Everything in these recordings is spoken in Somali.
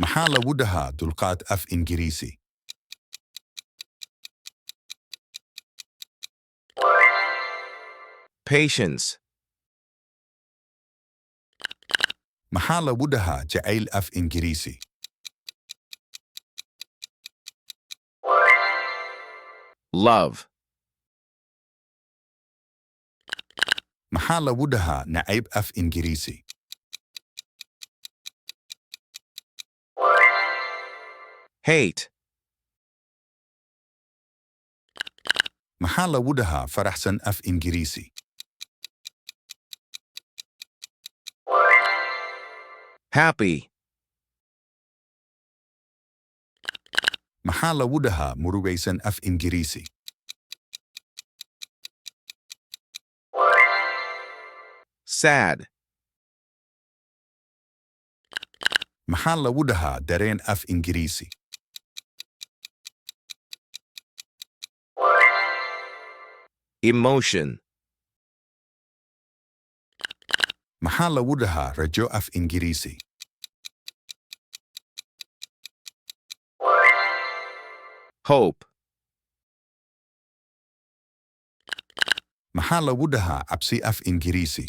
محال ودها دلقات أف إنجليزي. Patience. محال ودها جعيل أف إنجليزي. Love. محال ودها نعيب أف إنجليزي. Hate. محال ودها فرحسن أف إنجليزي. Happy. محال ودها مرويسن أف إنجليزي. Sad. محال ودها درين أف إنجليزي. Emotion. محال ودها رجو أف إنجليزي. Hope. محال ودها عبسي أف إنجليزي.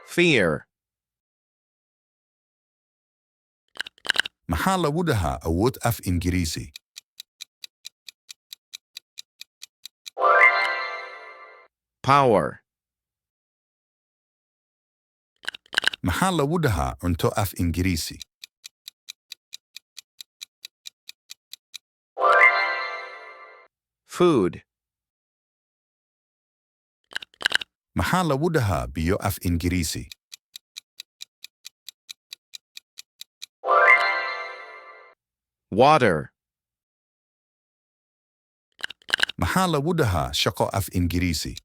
Fear. محال ودها أوت أف إنجليزي. Power. محال ودها أنتو أف إنجليزي. Food. محال ودها بيو أف إنجليزي. Water. محال ودها شقو أف إنجليزي.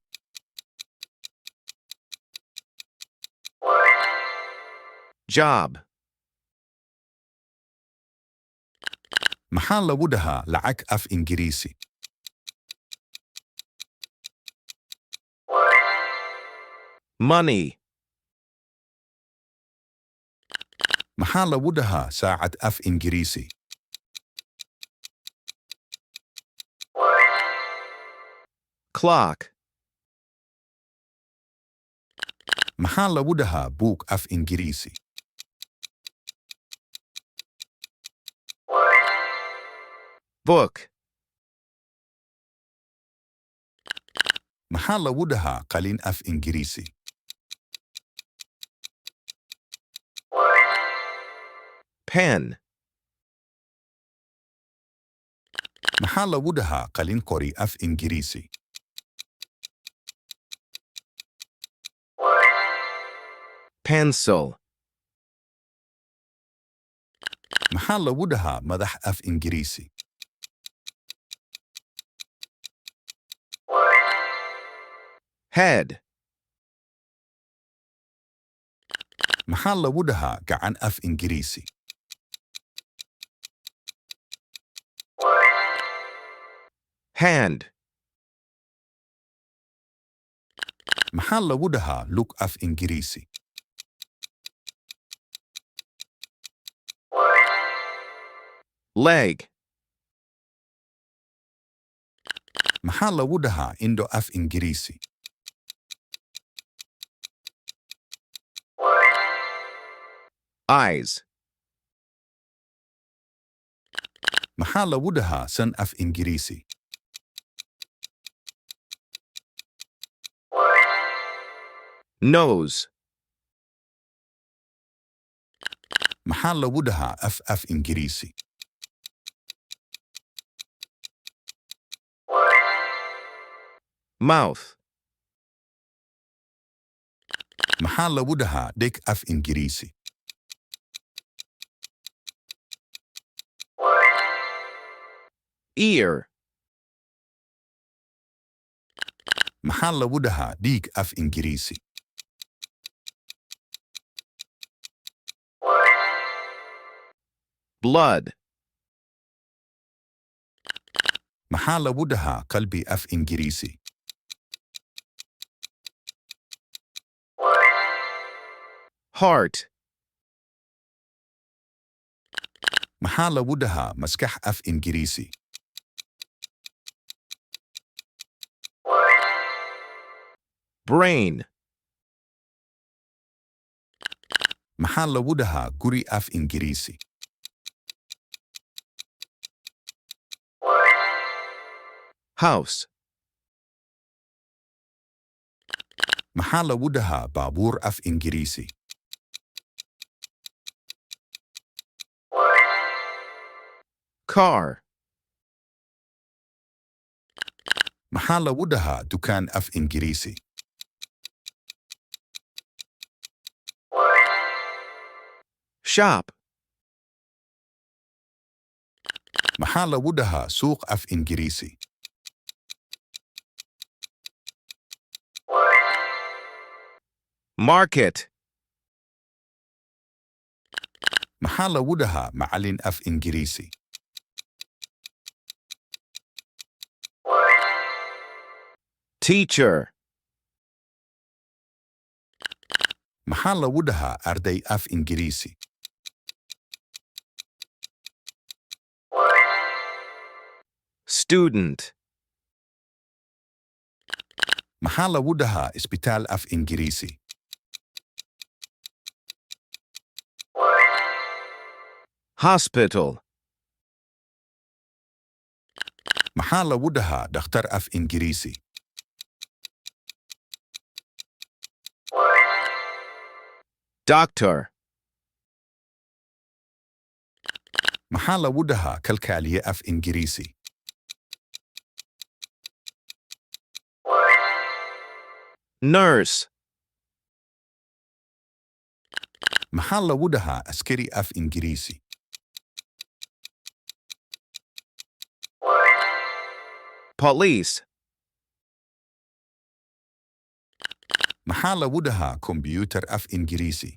Job. محال ودها لعك أف إنجليزي. Money. محال ودها ساعة أف إنجليزي. Clock. محال ودها بوك أف إنجليزي. Book. محال ودها قلين أف إنجليزي. Pen. محال ودها قلين قري أف إنجليزي. Pencil. محال ودها مدح أف إنجليزي. Head. محال ودها قعن أف إنجليزي. Hand. محال ودها لوك أف إنجليزي. Leg. محال ودها إندو أف إنجليزي. Eyes. محال ودها سن أف إنجليزي. Nose. محال ودها أف إنجليزي. Mouth. محال ودها ديك أف إنجليزي. Ear. محال ودها ديك أف إنجليزي. Blood. محال ودها قلبي أف إنجليزي. heart, maxaa lagu dhahaa maskax af Ingiriisi? brain, maxaa lagu dhahaa guri af Ingiriisi? house, maxaa lagu dhahaa baabuur af Ingiriisi? car, maxaa lagu dhahaa dukaan af Ingiriisi? shop, maxaa lagu dhahaa suuq af Ingiriisi? market, maxaa lagu dhahaa macallin af Ingiriisi? teacher, maxaa lagu dhahaa arday af Ingiriisi? student, maxaa lagu dhahaa isbitaal af Ingiriisi? hospital, maxaa lagu dhahaa dhakhtar af Ingiriisi? doctor, maxaa lagu dhahaa kalkaaliye af Ingiriisi? nurse, maxaa lagu dhahaa askari af Ingiriisi? police, maxaa lagu dhahaa kombiyuutar af Ingiriisi?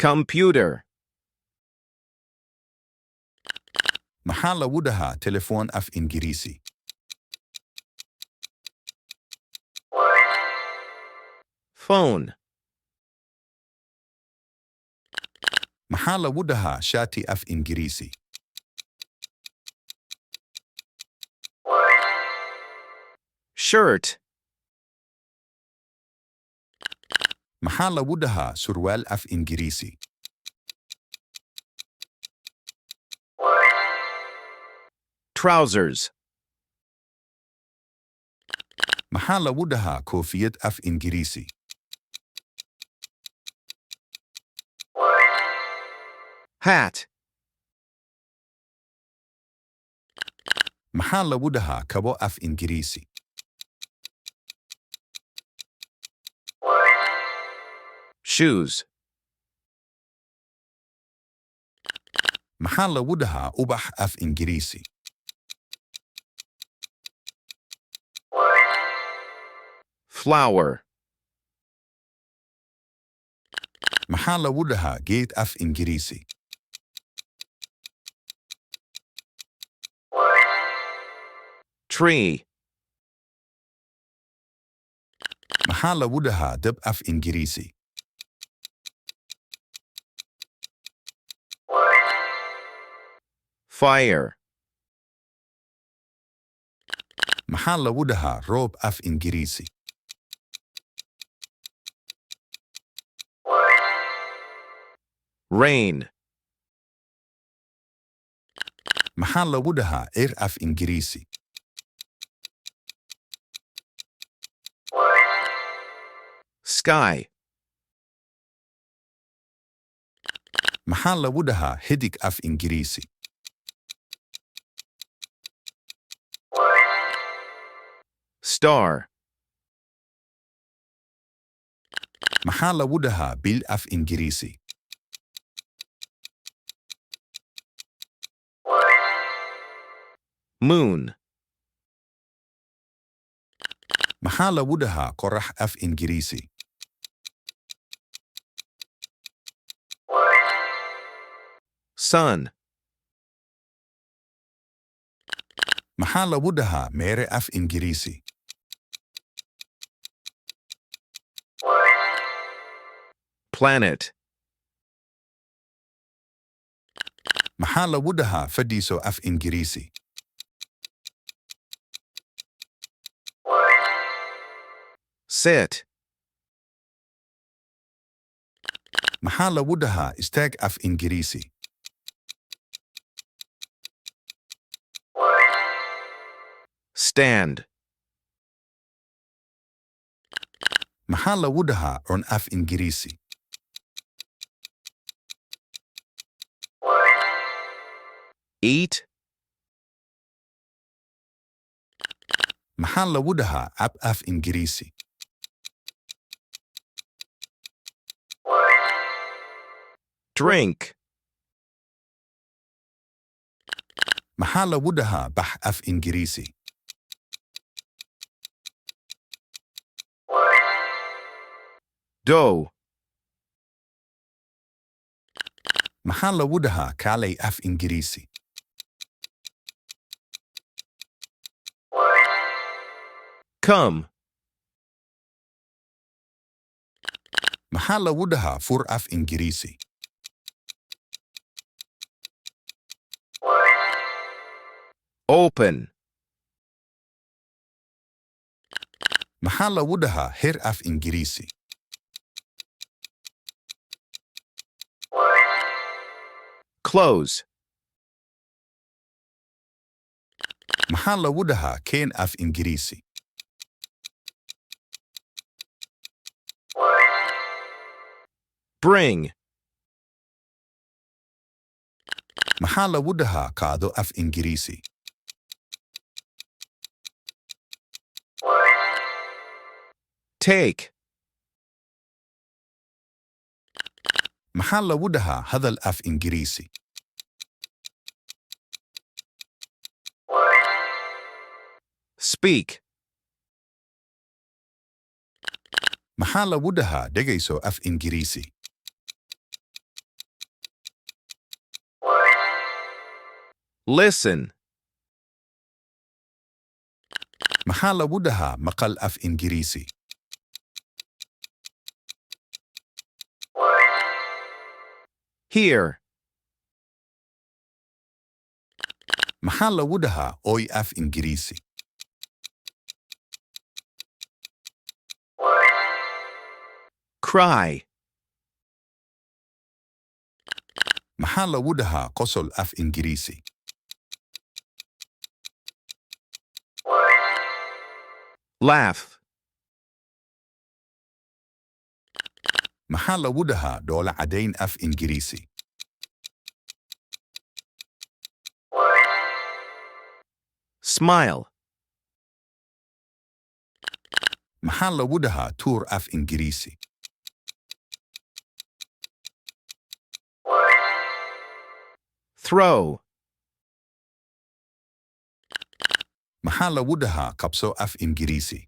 computer, maxaa lagu dhahaa telefoon af Ingiriisi? phone, maxaa lagu dhahaa shaati af Ingiriisi? shirt, maxaa lagu dhahaa surwaal af Ingiriisi? trousers, maxaa lagu dhahaa koofiyad af Ingiriisi? hat, maxaa lagu dhahaa kabo af Ingiriisi? shoes, maxaa lagu dhahaa ubax af Ingiriisi? flower, maxaa lagu dhahaa geed af Ingiriisi? tree, maxaa lagu dhahaa dab af Ingiriisi? fire, maxaa lagu dhahaa roob af Ingiriisi? rain, maxaa lagu dhahaa cir af Ingiriisi? sky, maxaa lagu dhahaa xidig af Ingiriisi? star, maxaa lagu dhahaa bil af Ingiriisi? moon, maxaa lagu dhahaa qorax af Ingiriisi? sun, maxaa lagu dhahaa meere af Ingiriisi? planet, maxaa lagu dhahaa fadhiiso af Ingiriisi? sit, maxaa lagu dhahaa istaag af Ingiriisi? stand, maxaa lagu dhahaa cun af Ingiriisi? eat, maxaa lagu dhahaa cab af Ingiriisi? drink, maxaa lagu dhahaa bax af Ingiriisi? dough, maxaa lagu dhahaa kaalay af Ingiriisi? come, maxaa lagu dhahaa fur af Ingiriisi? open, maxaa lagu dhahaa hir af Ingiriisi? close, maxaa lagu dhahaa keen af Ingiriisi? bring, maxaa lagu dhahaa qaado af Ingiriisi? take, maxaa lagu dhahaa hadal af Ingiriisi? speak, maxaa lagu dhahaa dhegayso af Ingiriisi? listen, maxaa lagu dhahaa maqal af Ingiriisi? hear, maxaa lagu dhahaa oy af Ingiriisi? cry, maxaa lagu dhahaa qosol af Ingiriisi? laugh, maxaa lagu dhahaa dhoola caddayn af Ingiriisi? smile, maxaa lagu dhahaa tuur af Ingiriisi? throw, maxaa lagu dhahaa qabso af Ingiriisi?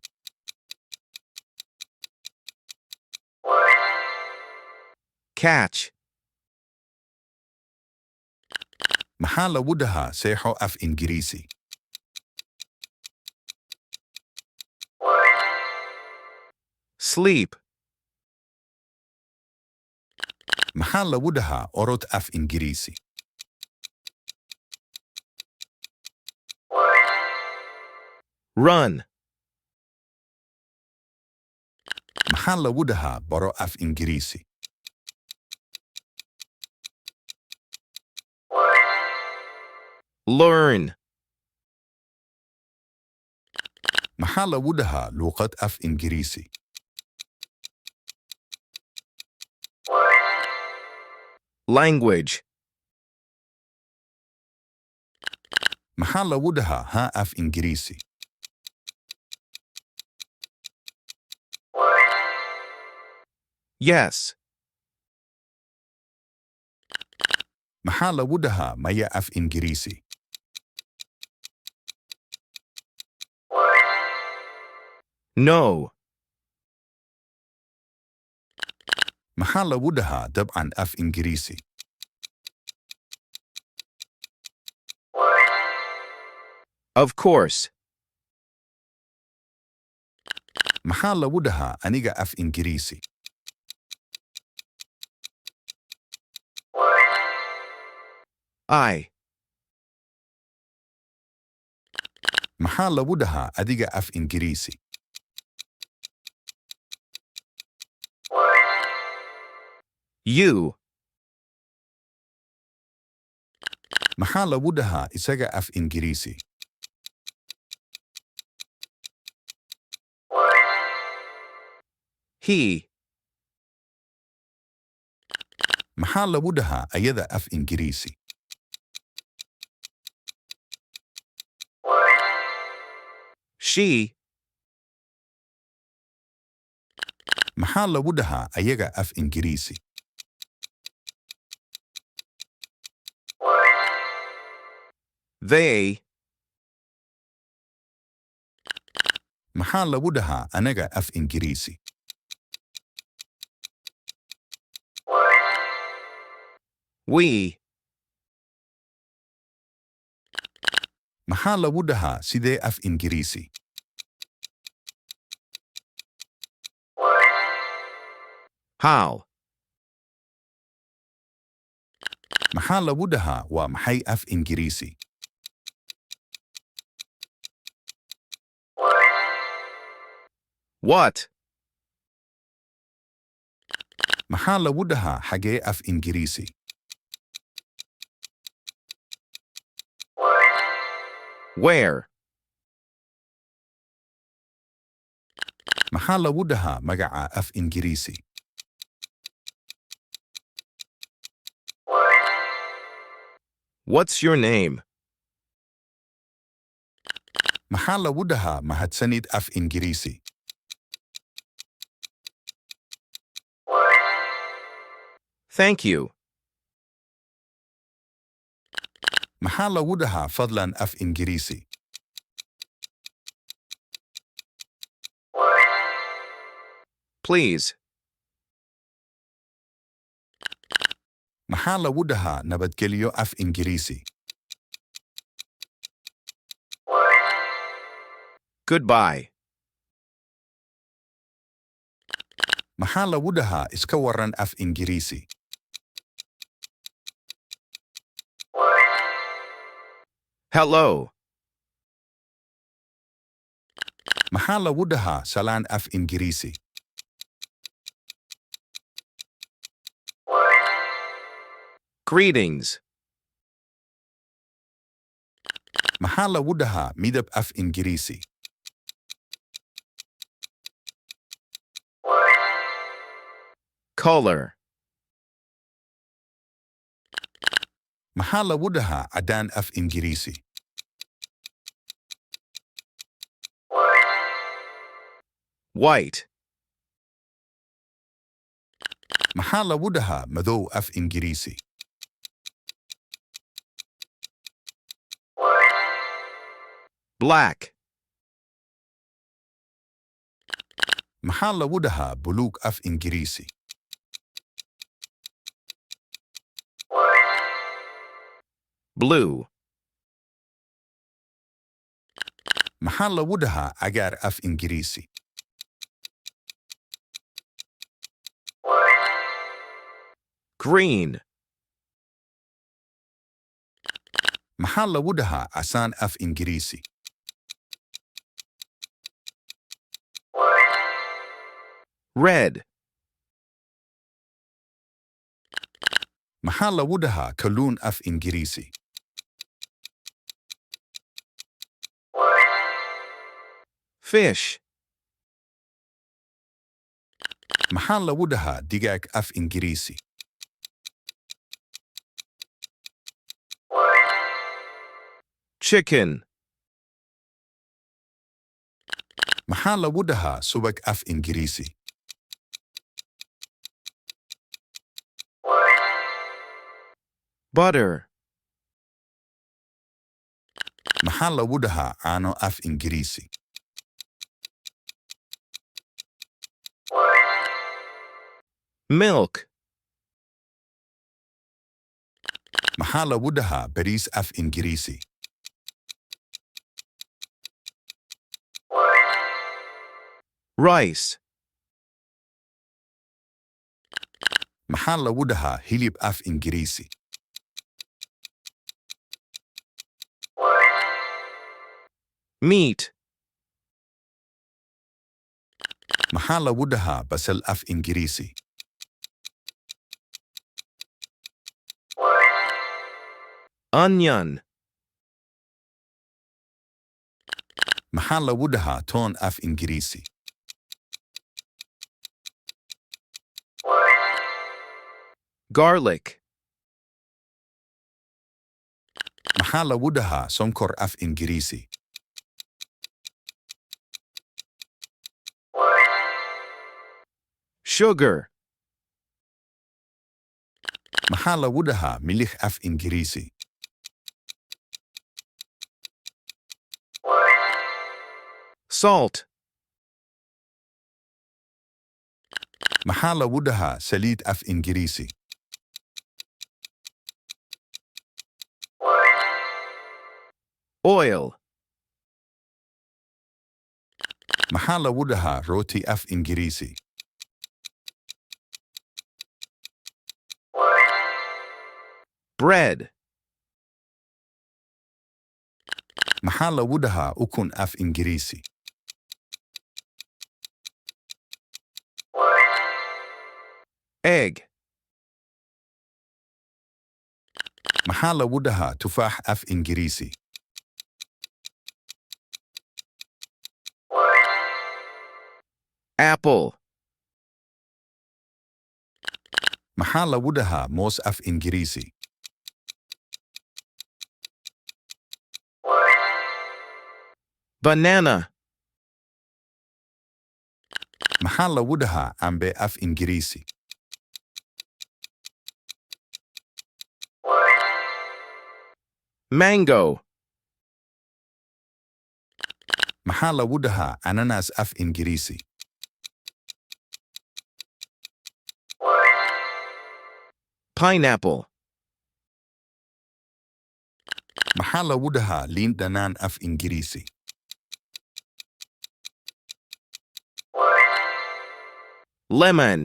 catch, maxaa lagu dhahaa seexo af Ingiriisi? sleep, maxaa lagu dhahaa orod af Ingiriisi? run, maxaa lagu dhahaa baro af Ingiriisi? learn, maxaa lagu dhahaa luuqad af Ingiriisi? language, maxaa lagu dhahaa haa af Ingiriisi? yes, maxaa lagu dhahaa maya af Ingiriisi? no, maxaa lagu dhahaa dabcan af Ingiriisi? of course, maxaa lagu dhahaa aniga af Ingiriisi? I. Maxaa lagu dhahaa adiga af Ingiriisi? You. Maxaa lagu dhahaa isaga af Ingiriisi? He. Maxaa lagu dhahaa ayada af Ingiriisi? She. Maxaa lagu dhahaa ayaga af Ingiriisi? They. Maxaa lagu dhahaa anaga af Ingiriisi? We. Maxaa lagu dhahaa sidee af Ingiriisi? How. Maxaa lagu dhahaa waa maxay af Ingiriisi? What. Maxaa lagu dhahaa xagee af Ingiriisi? Where. Maxaa lagu dhahaa magaca af Ingiriisi? What's your name? Maxaa lagu dhahaa mahadsanid af Ingiriisi? Thank you. Maxaa lagu dhahaa fadlan af Ingiriisi? Please. Maxaa lagu dhahaa nabadgelyo af Ingiriisi? Goodbye. Maxaa lagu dhahaa iska waran af Ingiriisi? Hello. Maxaa lagu dhahaa salaan af Ingiriisi? Greetings. Maxaa lagu dhahaa midab af Ingiriisi? Color. Maxaa lagu dhahaa caddaan af Ingiriisi? White. Maxaa lagu dhahaa madow af Ingiriisi? Black. Maxaa lagu dhahaa buluug af Ingiriisi? Blue. Maxaa lagu dhahaa cagaar af Ingiriisi? Green. Maxaa lagu dhahaa casaan af Ingiriisi? Red. Maxaa lagu dhahaa kalluun af Ingiriisi? Fish. Maxaa lagu dhahaa digaag af Ingiriisi? Chicken. Maxaa lagu dhahaa subag af Ingiriisi? Butter. Maxaa lagu dhahaa caano af Ingiriisi? Milk. Maxaa lagu dhahaa bariis af Ingiriisi? Rice. Maxaa lagu dhahaa hilib af Ingiriisi? meat, maxaa lagu dhahaa basal af Ingiriisi? onion, maxaa lagu dhahaa toon af Ingiriisi? garlic, maxaa lagu dhahaa sonkor af Ingiriisi? sugar, maxaa lagu dhahaa milix af Ingiriisi? salt, maxaa lagu dhahaa saliid af Ingiriisi? oil, maxaa lagu dhahaa rooti af Ingiriisi? bread, maxaa lagu dhahaa ukun af Ingiriisi? egg, maxaa lagu dhahaa tufaax af Ingiriisi? apple, maxaa lagu dhahaa moos af Ingiriisi? banana, maxaa lagu dhahaa cambe af Ingiriisi? mango, maxaa lagu dhahaa ananas af Ingiriisi? pineapple, maxaa lagu dhahaa liin dhanaan af Ingiriisi? lemon,